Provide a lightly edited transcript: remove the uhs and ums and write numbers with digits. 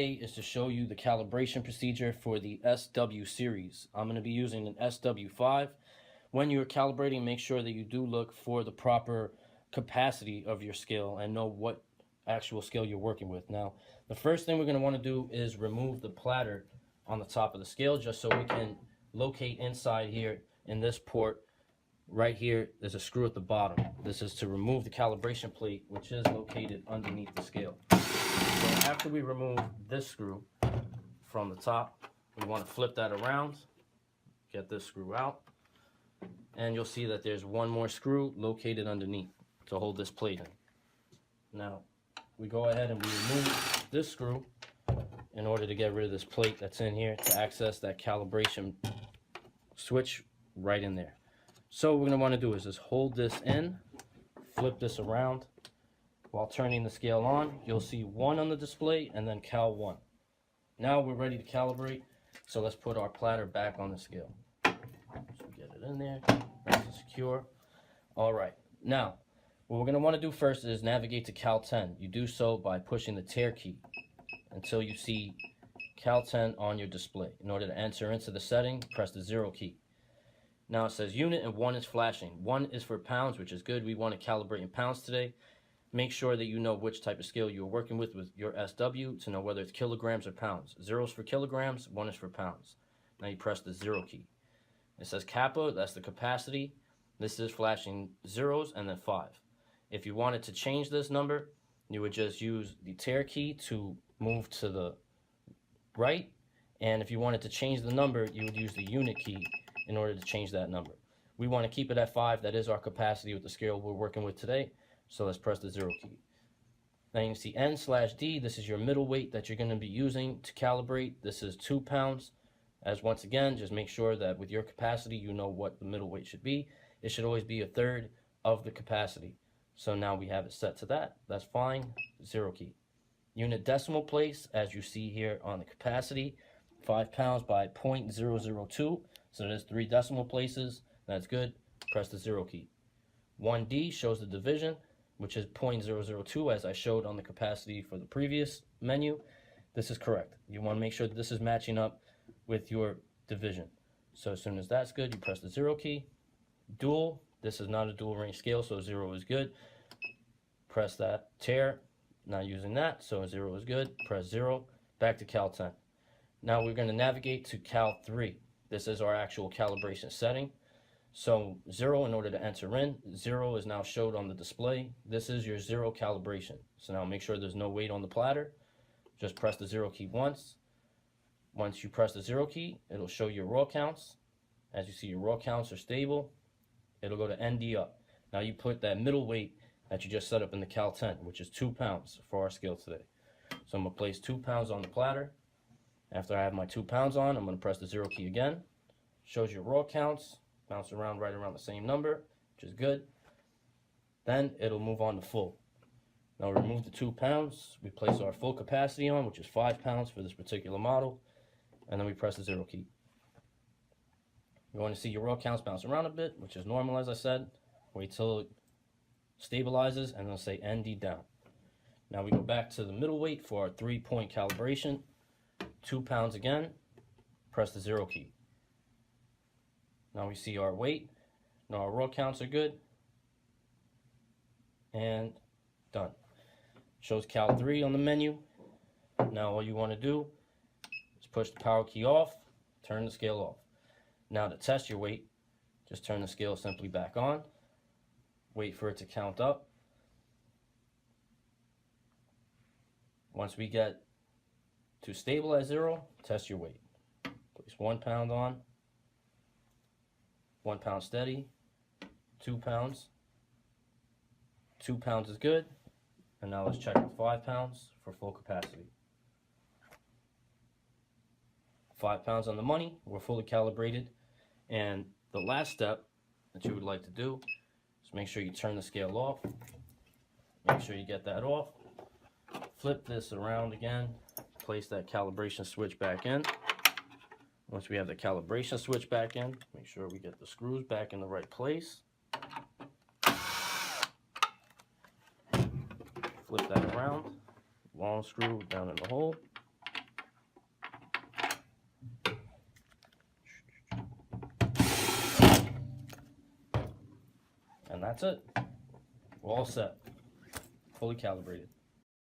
Is to show you the calibration procedure for the SW series. I'm going to be using an SW5. When you're calibrating, make sure that you do look for the proper capacity of your scale and know what actual scale you're working with. Now, the first thing we're going to want to do is remove the platter on the top of the scale, just so we can locate inside here in this port. Right here, there's a screw at the bottom. This is to remove the calibration plate, which is located underneath the scale. So after we remove this screw from the top, we want to flip that around, get this screw out, and you'll see that there's one more screw located underneath to hold this plate in. Now, we go ahead and we remove this screw in order to get rid of this plate that's in here to access that calibration switch right in there. So what we're going to want to do is just hold this in, flip this around. While turning the scale on, you'll see 1 on the display and then cal 1. Now we're ready to calibrate, so let's put our platter back on the scale. So get it in there, nice and secure. All right, now what we're going to want to do first is navigate to cal 10. You do so by pushing the tear key until you see cal 10 on your display. In order to enter into the setting, press the 0 key. Now it says unit and 1 is flashing. 1 is for pounds, which is good. We want to calibrate in pounds today. Make sure that you know which type of scale you're working with your SW to know whether it's kilograms or pounds. 0 is for kilograms, 1 is for pounds. Now you press the 0 key. It says kappa, that's the capacity. This is flashing zeros and then 5. If you wanted to change this number, you would just use the tear key to move to the right. And if you wanted to change the number, you would use the unit key in order to change that number. We want to keep it at 5. That is our capacity with the scale we're working with today. So let's press the 0 key. Now you can see N/D, this is your middle weight that you're going to be using to calibrate. This is 2 pounds. As once again, just make sure that with your capacity, you know what the middle weight should be. It should always be 1/3 of the capacity. So now we have it set to that. That's fine. 0 key. Unit decimal place, as you see here on the capacity, 5 pounds by 0.002. So there's 3 decimal places. That's good. Press the 0 key. 1D shows the division, which is 0.002, as I showed on the capacity for the previous menu. This is correct. You want to make sure that this is matching up with your division. So as soon as that's good, you press the 0 key. Dual, this is not a dual range scale, so 0 is good. Press that. Tear, not using that, so 0 is good. Press 0, back to cal 10. Now we're going to navigate to cal 3. This is our actual calibration setting. So 0 in order to enter in. 0 is now showed on the display. This is your 0 calibration. So now make sure there's no weight on the platter. Just press the 0 key once. Once you press the 0 key, it'll show your raw counts. As you see, your raw counts are stable. It'll go to ND up. Now you put that middle weight that you just set up in the cal 10, which is 2 pounds for our scale today. So I'm going to place 2 pounds on the platter. After I have my 2 pounds on, I'm going to press the 0 key again. Shows your raw counts. Bounce around right around the same number, which is good. Then it'll move on to full. Now remove the 2 pounds. We place our full capacity on, which is 5 pounds for this particular model. And then we press the 0 key. You want to see your raw counts bounce around a bit, which is normal, as I said. Wait till it stabilizes and then say ND down. Now we go back to the middle weight for our 3-point calibration. 2 pounds again. Press the 0 key. Now we see our weight. Now our raw counts are good. And done. Shows cal 3 on the menu. Now all you want to do is push the power key off, turn the scale off. Now to test your weight, just turn the scale simply back on. Wait for it to count up. Once we get to stable at 0, test your weight. Place 1 pound on. 1 pound steady, 2 pounds. 2 pounds is good. And now let's check with 5 pounds for full capacity. 5 pounds on the money, we're fully calibrated. And the last step that you would like to do is make sure you turn the scale off. Make sure you get that off. Flip this around again. Place that calibration switch back in. Once we have the calibration switch back in, make sure we get the screws back in the right place. Flip that around. Long screw down in the hole. And that's it. We're all set. Fully calibrated.